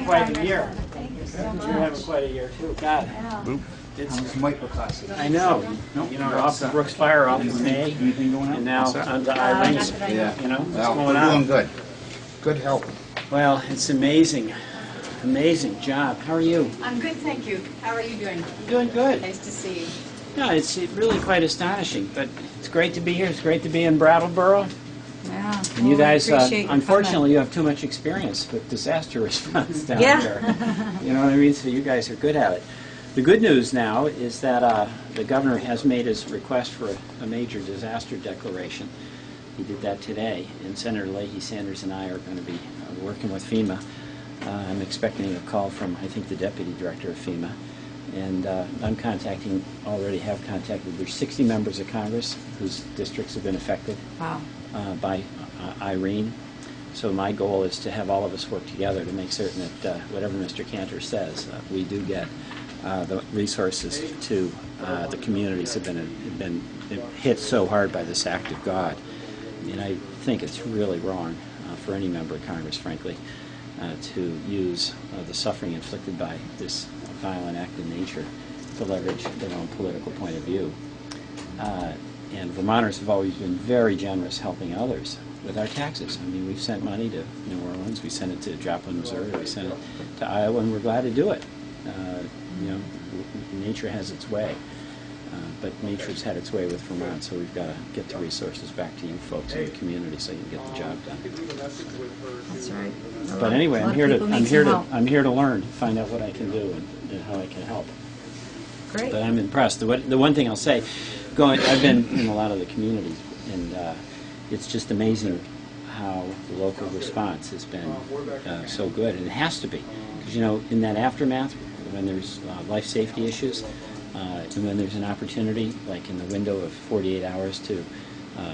having quite a year. Thank you so much. You're having quite a year too. God, Yeah. it's. Microclasses. I know. You know, off the Brooks Fire off in May, Anything going on? and now What's that? on to Irene's. Yeah. You know, what's Well, going we're on? doing good. Good help. Well, it's amazing. Amazing job. How are you? I'm good, thank you. How are you doing? Doing good. Nice to see you. Yeah, it's really quite astonishing, but it's great to be here. It's great to be in Brattleboro. Yeah. And you guys, appreciate you unfortunately, you have too much experience with disaster response down Yeah. there. You know what I mean? So you guys are good at it. The good news now is that the governor has made his request for a major disaster declaration. He did that today, and Senator Leahy Sanders and I are going to be working with FEMA. I'm expecting a call from, I think, the deputy director of FEMA. And I'm already have contacted, there's 60 members of Congress whose districts have been affected by Irene. So my goal is to have all of us work together to make certain that whatever Mr. Cantor says, we do get the resources to the communities that have been hit so hard by this act of God. And I think it's really wrong for any member of Congress, frankly, to use the suffering inflicted by this violent act of nature to leverage their own political point of view. And Vermonters have always been very generous helping others with our taxes. I mean, we've sent money to New Orleans, we sent it to Joplin, Missouri, we sent it to Iowa, and we're glad to do it. You know, nature has its way. But nature's had its way with Vermont, so we've got to get the resources back to you folks in the community so you can get the job done. That's right. But anyway, I'm here to learn, find out what I can do and how I can help. Great. But I'm impressed. The one thing I'll say, I've been in a lot of the communities, and it's just amazing how the local response has been so good, and it has to be, because you know, in that aftermath, when there's life safety issues. And when there's an opportunity, like in the window of 48 hours to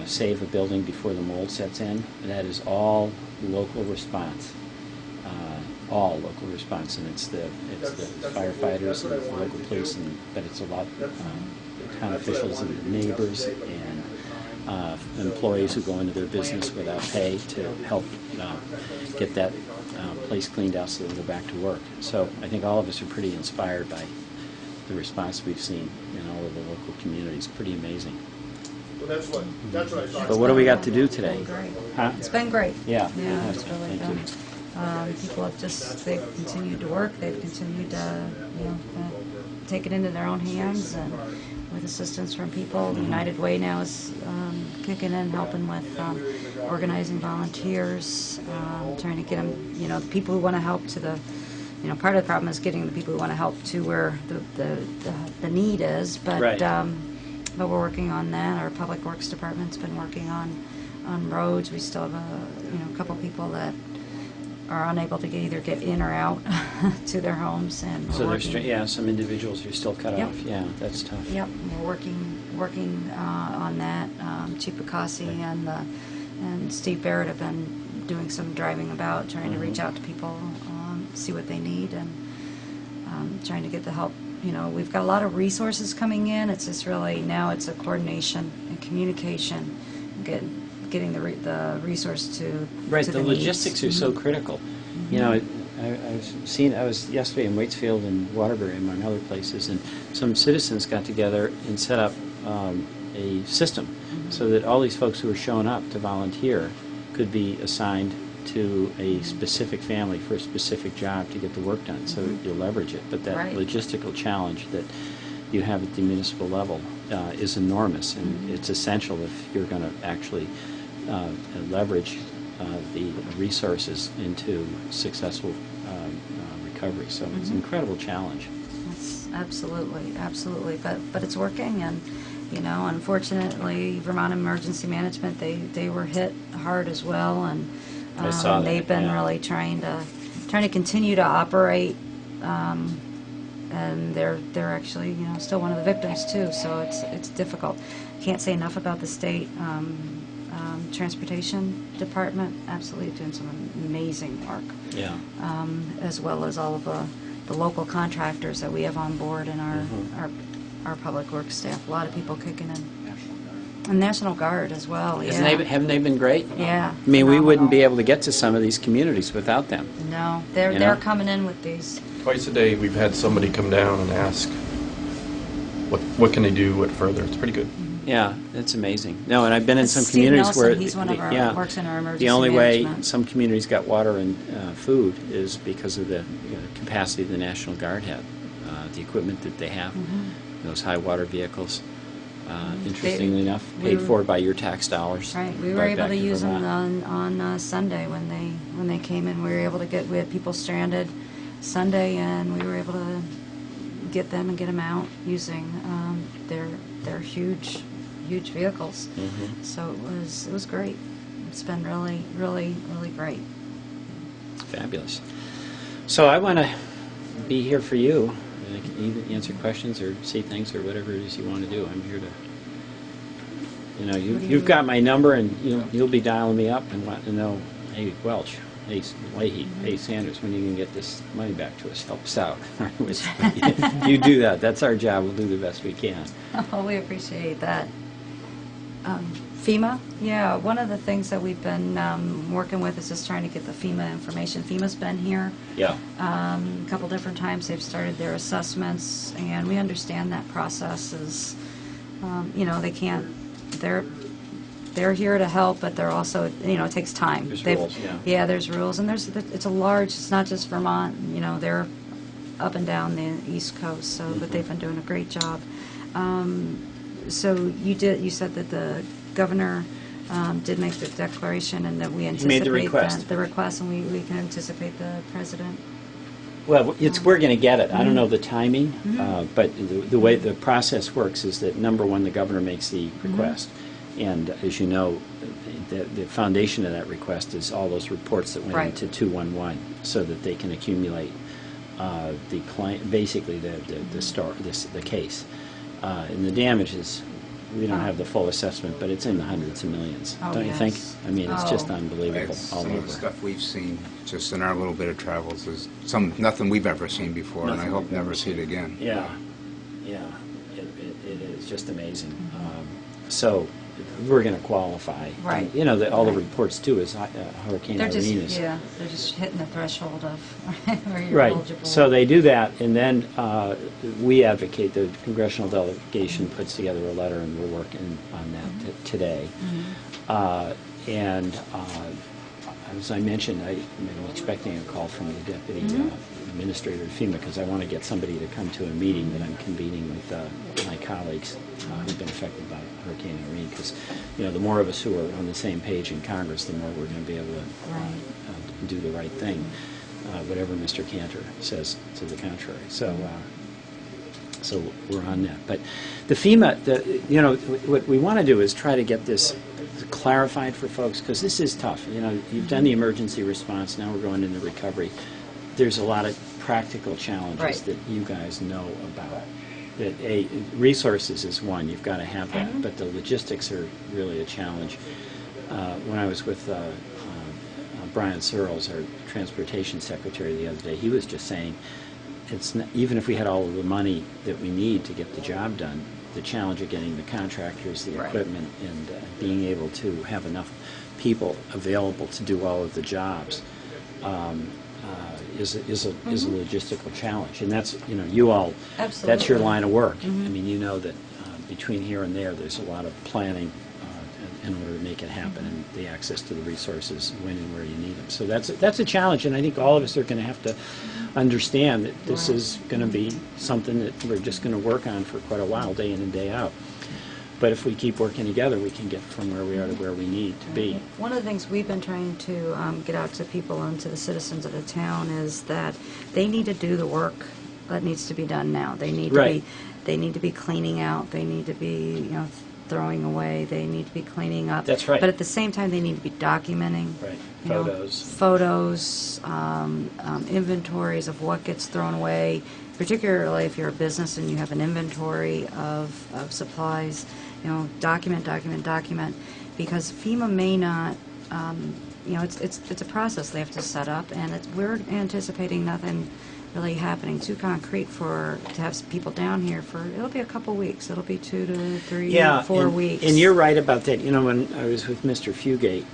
save a building before the mold sets in, that is all local response. All local response, and it's the firefighters and the local police, but it's a lot town officials and neighbors and employees who go into their business without pay to help get that place cleaned out so they can go back to work. So I think all of us are pretty inspired by the response we've seen in all of the local communities. Pretty amazing. Well, that's what I thought. But what do we got to do today? Huh? It's been great. Yeah. Yeah, it's really Thank been. People have they've continued to work. They've continued to, take it into their own hands, and with assistance from people. The United Way now is kicking in, helping with organizing volunteers, trying to get them, the people who want to help to the. Part of the problem is getting the people who want to help to where the need is, but Right. But we're working on that. Our Public Works Department's been working on roads. We still have a couple people that are unable to either get in or out to their homes, and So we're there's some individuals are still cut Yep. off. Yeah, that's tough. Yep, we're working on that. Chief Bacassi and Steve Barrett have been doing some driving about, trying to reach out to people, see what they need, and trying to get the help. We've got a lot of resources coming in. It's just really now it's a coordination and communication, getting the resource to Right, to the needs. logistics are so critical. I was yesterday in Waitsfield and Waterbury, among other places, and some citizens got together and set up a system so that all these folks who are showing up to volunteer could be assigned to a specific family for a specific job to get the work done, so you'll leverage it. But that Right. logistical challenge that you have at the municipal level is enormous, and it's essential if you're going to actually leverage the resources into successful recovery. So it's an incredible challenge. It's absolutely, but it's working, and unfortunately, Vermont Emergency Management they were hit hard as well, and I saw that, they've been yeah. really trying to continue to operate, and they're actually still one of the victims too. So it's difficult. Can't say enough about the state transportation department. Absolutely doing some amazing work. Yeah. As well as all of the local contractors that we have on board in our public works staff. A lot of people kicking in. And National Guard as well, yeah. Haven't they been great? Yeah. I mean, we wouldn't be phenomenal. able to get to some of these communities without them. No, You know? they're coming in with these. Twice a day, we've had somebody come down and ask, what can they do, what further? It's pretty good. Yeah, that's amazing. No, and I've been in some Steve communities Nelson, where he's one of our, yeah, works in our emergency the only way management. some communities got water and food is because of the capacity the National Guard had, the equipment that they have, those high water vehicles. Interestingly enough, we paid were- for by your tax dollars. Right, we were brought able back to use them Vermont. on Sunday when they came in. We were able to we had people stranded Sunday, and we were able to get them and get them out using their huge vehicles. So it was great. It's been really, really, really great. Fabulous. So I want to be here for you. And I can either answer questions or say things or whatever it is you want to do. I'm here to, you've got my number, and you'll be dialing me up and want to know, hey, Welch, hey, Leahy, hey, Sanders, when are you going to get this money back to us? Help us out. You do that. That's our job. We'll do the best we can. Oh, we appreciate that. FEMA, yeah, one of the things that we've been working with is just trying to get the FEMA information. FEMA's been here Yeah. a couple different times. They've started their assessments, and we understand that process is, they can't, they're here to help, but they're also, it takes time. There's They've- rules, yeah. Yeah, there's rules, and it's not just Vermont, they're up and down the East Coast, so, but they've been doing a great job. So you said that the governor did make the declaration, and that we anticipate made the request. the request, and we can anticipate the president. Well, we're going to get it. I don't know the timing, but the way the process works is that, number one, the governor makes the request. And as you know, the foundation of that request is all those reports that went Right. into 211 so that they can accumulate the client, basically the case. And the damages, we don't have the full assessment, but it's in the hundreds of millions. Oh, Don't you think? yes. I mean, it's just Oh. unbelievable It's all some of the over. stuff we've seen just in our little bit of travels is nothing we've ever seen before, and I Nothing hope we've never ever see it again. Yeah, it is just amazing. So we're going to qualify. Right. And, all the Right. reports too is Hurricane They're Irene is. they're just hitting the threshold of where you're Right. eligible. So they do that, and then we advocate. The congressional delegation puts together a letter, and we're working on that today. And as I mentioned, I'm expecting a call from the deputy administrator at FEMA, because I want to get somebody to come to a meeting that I'm convening with my colleagues who've been affected by Hurricane Irene, because the more of us who are on the same page in Congress, the more we're going to be able to do the right thing, whatever Mr. Cantor says to the contrary. So we're on that. But the FEMA, what we want to do is try to get this clarified for folks, because this is tough. You've done the emergency response, now we're going into recovery. There's a lot of practical challenges Right. that you guys know about. That resources is one, you've got to have that, but the logistics are really a challenge. When I was with Brian Searles, our transportation secretary, the other day, he was just saying, it's not, even if we had all of the money that we need to get the job done, the challenge of getting the contractors, the Right. equipment, and being able to have enough people available to do all of the jobs is a logistical challenge. And that's, you all, that's your Absolutely. line of work. I mean, that between here and there's a lot of planning in order to make it happen, and the access to the resources when and where you need them. So that's a challenge, and I think all of us are going to have to understand that this is going to be something that we're just going to work on for quite a while, day in and day out. But if we keep working together, we can get from where we are to where we need to be. One of the things we've been trying to get out to people and to the citizens of the town is that they need to do the work that needs to be done now. They need Right. they need to be cleaning out. They need to be throwing away. They need to be cleaning up. That's right. But at the same time, they need to be documenting. Right. you know, Photos. Photos, inventories of what gets thrown away. Particularly if you're a business and you have an inventory of supplies. Document, because FEMA may not, it's a process they have to set up, and we're anticipating nothing really happening too concrete to have people down here for, it'll be a couple weeks. It'll be 2 to 3, 4 weeks. And you're right about that. You know, when I was with Mr. Fugate,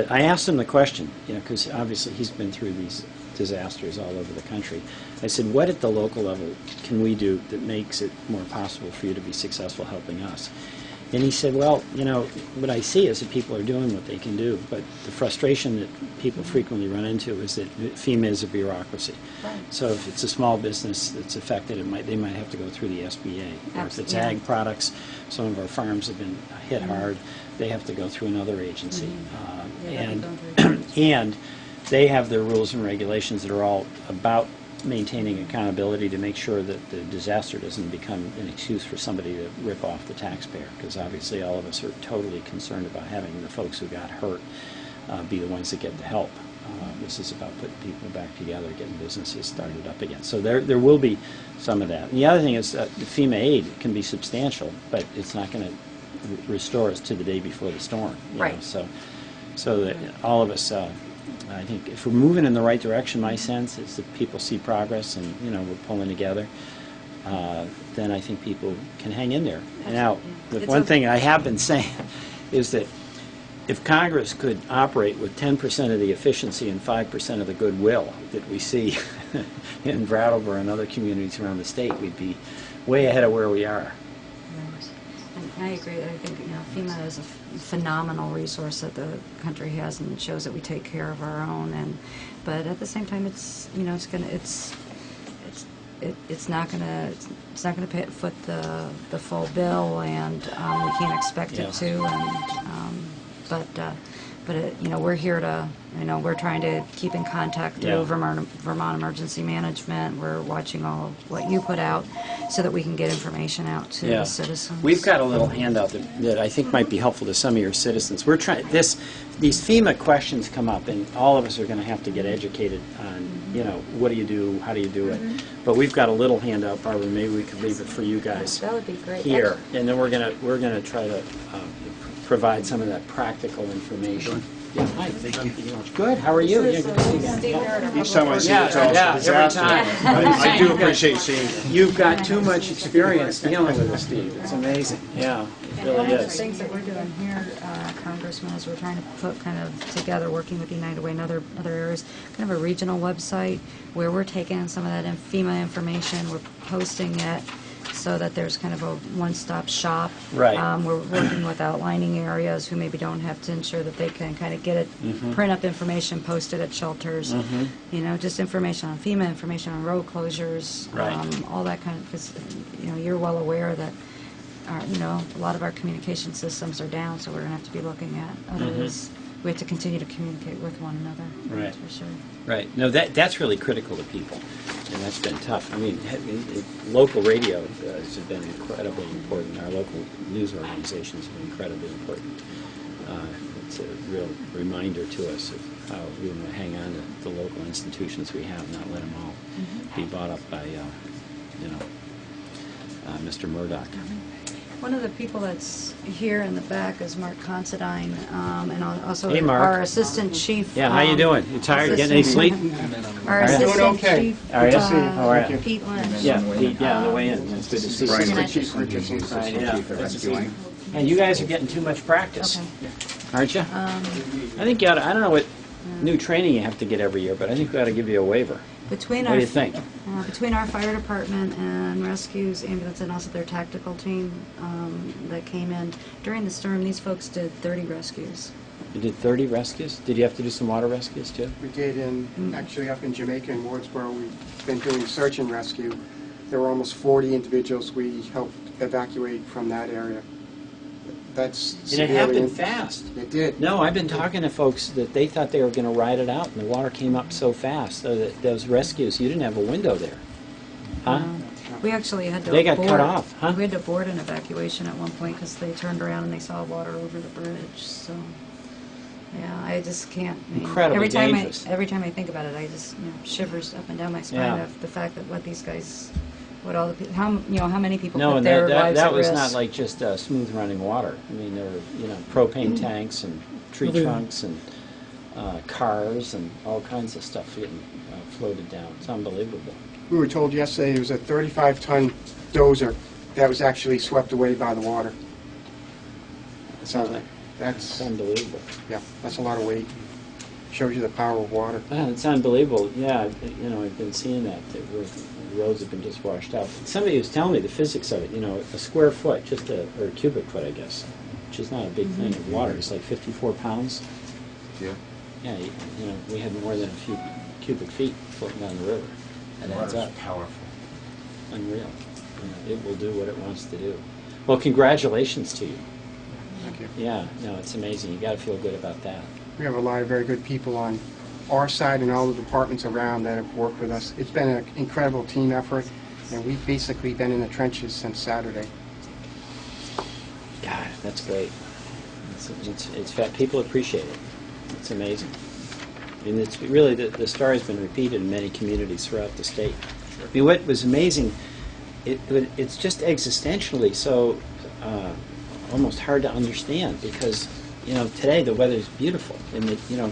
I asked him the question, you know, because obviously he's been through these disasters all over the country. I said, what at the local level can we do that makes it more possible for you to be successful helping us? And he said, well, you know, what I see is that people are doing what they can do, but the frustration that people frequently run into is that FEMA is a bureaucracy. Right. So if it's a small business that's affected, they might have to go through the SBA. Or if it's Absolutely. ag products, some of our farms have been hit hard, they have to go through another agency. Yeah, they'll be going through an agency. And they have their rules and regulations that are all about maintaining accountability to make sure that the disaster doesn't become an excuse for somebody to rip off the taxpayer, because obviously all of us are totally concerned about having the folks who got hurt be the ones that get the help. This is about putting people back together, getting businesses started up again. So there will be some of that. And the other thing is the FEMA aid can be substantial, but it's not going to restore us to the day before the storm. You Right. know? So that all of us, I think if we're moving in the right direction, my sense is that people see progress and, you know, we're pulling together, then I think people can hang in there. Now, the It's one a- thing I have been saying is that if Congress could operate with 10% of the efficiency and 5% of the goodwill that we see in Brattleboro and other communities around the state, we'd be way ahead of where we are. I agree. I think, you know, FEMA is a phenomenal resource that the country has, and it shows that we take care of our own. But at the same time, it's, you know, it's not gonna foot the full bill, and we can't expect Yeah. it to. But you know, we're here to, you know, we're trying to keep in contact through Yeah. Vermont Emergency Management. We're watching all of what you put out so that we can get information out to the citizens. We've got a little handout that I think might be helpful to some of your citizens. We're trying these FEMA questions come up, and all of us are going to have to get educated on, you know, what do you do, how do you do it. But we've got a little handout, Barbara. Maybe we could leave it for you guys That would be great. here, and then we're gonna try to provide some of that practical information. Yeah, hi. Good. How are you? Yeah, good to see you. Yeah. Each time I see you, it's almost Yeah, a every disaster. time. I do appreciate seeing you. You've got too much experience dealing with it, Steve. It's amazing. Yeah, it And really one of the is. things that we're doing here, Congressman, is we're trying to put kind of together, working with United Way and other areas, kind of a regional website where we're taking some of that FEMA information, we're posting it so that there's kind of a one-stop shop. Right. We're working with outlining areas who maybe don't have to ensure that they can kind of get it, print up information, post it at shelters. You know, just information on FEMA, information on road closures, Right. all that kind of, because, you know, you're well aware that you know, a lot of our communication systems are down, so we're going to have to be looking at others. We have to continue to communicate with one another. Right. That's for sure. Right. No, that's really critical to people, and that's been tough. I mean, local radio has been incredibly important. Our local news organizations have been incredibly important. It's a real reminder to us of how we want to hang on to the local institutions we have, not let them all be bought up by, you know, Mr. Murdoch. One of the people that's here in the back is Mark Considine, and also Hey, Mark. our assistant chief. Yeah, how you doing? You tired? You getting any sleep? Our Are ya? assistant Doing okay. chief, Are ya? How are ya? Pete Lynch. Yeah, Pete, yeah, on the way in. It's good to see you. Brian Richardson. Richardson, Chief Right, Assistant yeah. Chief of Rescuing. And you guys are getting too much practice, Okay. aren't you? I think you ought to, I don't know what new training you have to get every year, but I think we ought to give you a waiver. Between What our do you think? Between our fire department and rescues, ambulance, and also their tactical team that came in during the storm, these folks did 30 rescues. You did 30 rescues? Did you have to do some water rescues too? We did, actually up in Jamaica and Wardsboro, we've been doing search and rescue. There were almost 40 individuals we helped evacuate from that area. That's And it severely happened fast. It did. No, I've been talking to folks that they thought they were going to ride it out, and the water came up so fast. So that those rescues, you didn't have a window there, huh? We actually had to They got board, cut off, huh? We had to board an evacuation at one point because they turned around and they saw water over the bridge. So, yeah, I just can't. I mean, Incredibly every time dangerous. every time I think about it, I just shivers up and down my spine Yeah. of the fact that what these guys, what all the people, how many people No, put and their lives that at was risk. not like just smooth running water. I mean, there were propane tanks and tree trunks and cars and all kinds of stuff getting floated down. It's unbelievable. We were told yesterday it was a 35-ton dozer that was actually swept away by the water. So It's that's, unbelievable. yeah, that's a lot of weight. Shows you the power of water. It's unbelievable. Yeah, you know, I've been seeing that where the roads have been just washed out. Somebody was telling me the physics of it. You know, a square foot, or a cubic foot, I guess, which is not a big thing of water. It's like 54 pounds. Yeah. Yeah, you know, we had more than a few cubic feet floating down the river. It adds up. Powerful. Unreal. You know, it will do what it wants to do. Well, congratulations to you. Thank you. Yeah, no, it's amazing. You got to feel good about that. We have a lot of very good people on our side and all the departments around that have worked with us. It's been an incredible team effort, and we've basically been in the trenches since Saturday. God, that's great. People appreciate it. It's amazing. And it's really, the story has been repeated in many communities throughout the state. I mean, what was amazing, it's just existentially so almost hard to understand because, you know, today the weather's beautiful. And, you know,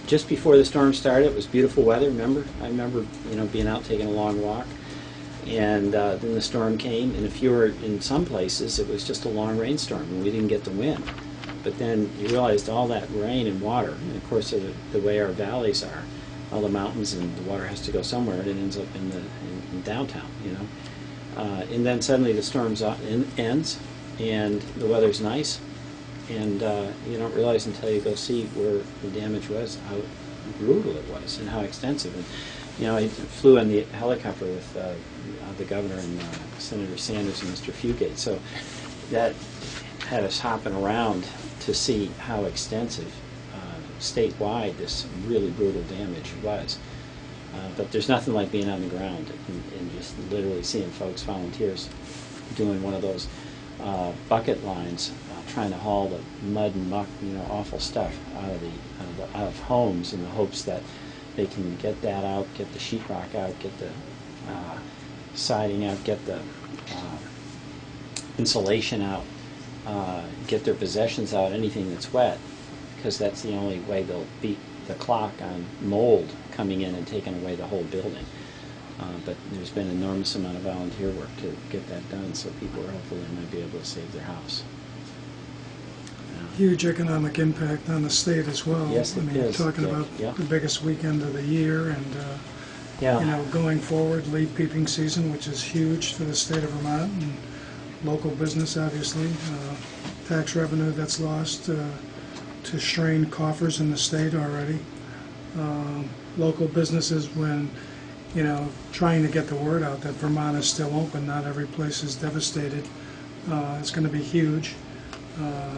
just before the storm started, it was beautiful weather, remember? I remember, you know, being out taking a long walk. And then the storm came, and if you were in some places, it was just a long rainstorm, and we didn't get the wind. But then you realized all that rain and water, and of course the way our valleys are, all the mountains and the water has to go somewhere, and it ends up in downtown, you know. And then suddenly the storm's ends, and the weather's nice, and you don't realize until you go see where the damage was, how brutal it was, and how extensive. And, you know, I flew in the helicopter with the governor and Senator Sanders and Mr. Fugate, so that had us hopping around to see how extensive statewide this really brutal damage was. But there's nothing like being on the ground and just literally seeing folks, volunteers, doing one of those bucket lines, trying to haul the mud and muck, you know, awful stuff out of homes in the hopes that they can get that out, get the sheetrock out, get the siding out, get the insulation out, get their possessions out, anything that's wet, because that's the only way they'll beat the clock on mold coming in and taking away the whole building. But there's been an enormous amount of volunteer work to get that done, so people are hopefully might be able to save their house. Huge economic impact on the state as well. Yes, it I mean, is. talking Yeah, about yeah. the biggest weekend of the year, and Yeah. you know, going forward, leaf peeping season, which is huge to the state of Vermont, and local business, obviously, tax revenue that's lost to strained coffers in the state already. Local businesses, when, you know, trying to get the word out that Vermont is still open, not every place is devastated. It's going to be huge.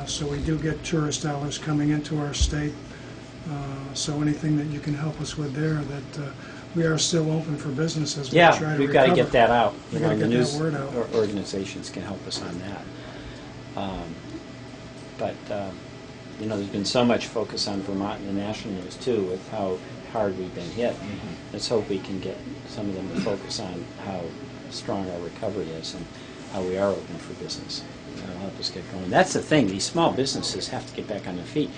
So we do get tourist dollars coming into our state. So anything that you can help us with there, that we are still open for business as we try to recover. Yeah, we've got to get that out. We've You got know, to the get news that word out. organizations can help us on that. But you know, there's been so much focus on Vermont in the national news too, with how hard we've been hit. Let's hope we can get some of them to focus on how strong our recovery is and how we are open for business. That'll help us get going. That's the thing. These small businesses have to get back on their feet,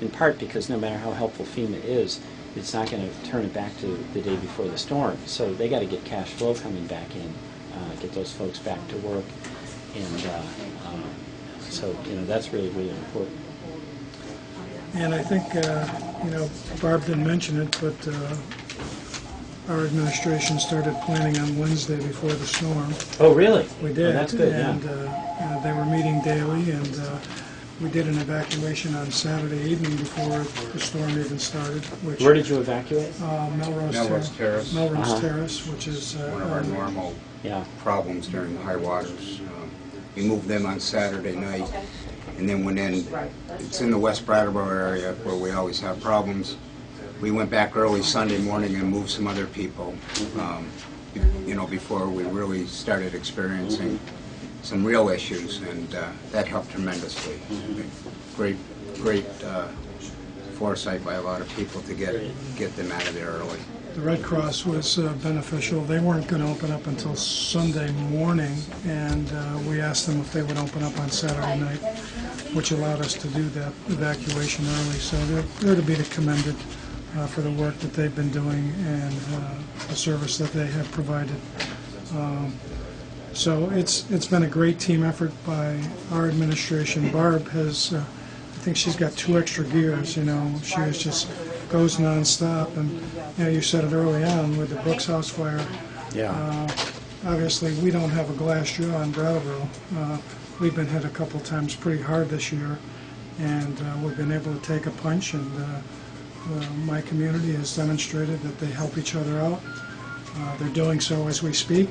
in part because no matter how helpful FEMA is, it's not going to turn it back to the day before the storm. So they got to get cash flow coming back in, get those folks back to work, and so you know that's really, really important. And I think, you know, Barb didn't mention it, but our administration started planning on Wednesday before the storm. Oh, really? We did. Oh, that's good. And Yeah. they were meeting daily, and we did an evacuation on Saturday evening before the storm even started. Which, Where did you evacuate? Melrose Terrace. Melrose Uh-huh. Terrace, which is One of our normal Yeah. problems during the high waters. We moved them on Saturday night, and then went in. It's in the West Brattleboro area where we always have problems. We went back early Sunday morning and moved some other people, you know, before we really started experiencing some real issues, and that helped tremendously. Great foresight by a lot of people to get them out of there early. The Red Cross was beneficial. They weren't going to open up until Sunday morning, and we asked them if they would open up on Saturday night. which allowed us to do that evacuation early. So they're to be commended for the work that they've been doing and the service that they have provided. So it's been a great team effort by our administration. Barb has, I think she's got 2 extra gears. You know, she is just goes nonstop. And you know, you said it early on with the Brooks House fire. Yeah. Obviously, we don't have a glass jaw in Brattleboro. We've been hit a couple times pretty hard this year, and we've been able to take a punch. And my community has demonstrated that they help each other out. They're doing so as we speak,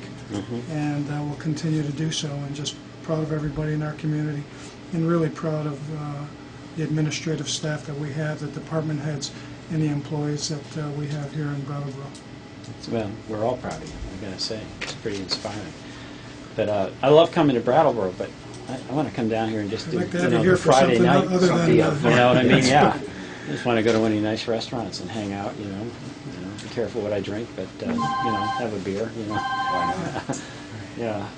and will continue to do so. And just proud of everybody in our community, and really proud of the administrative staff that we have, the department heads, and the employees that we have here in Brattleboro. Well, we're all proud of you, I gotta say. It's pretty inspiring. But I love coming to Brattleboro, but I want to come down here and just do, I'd like to you have know, you here the for Friday something night. other than You know what I mean? Yeah. I just want to go to one of these nice restaurants and hang out, you know. Be careful what I drink, but, you know, have a beer, you know. Why not? Yeah.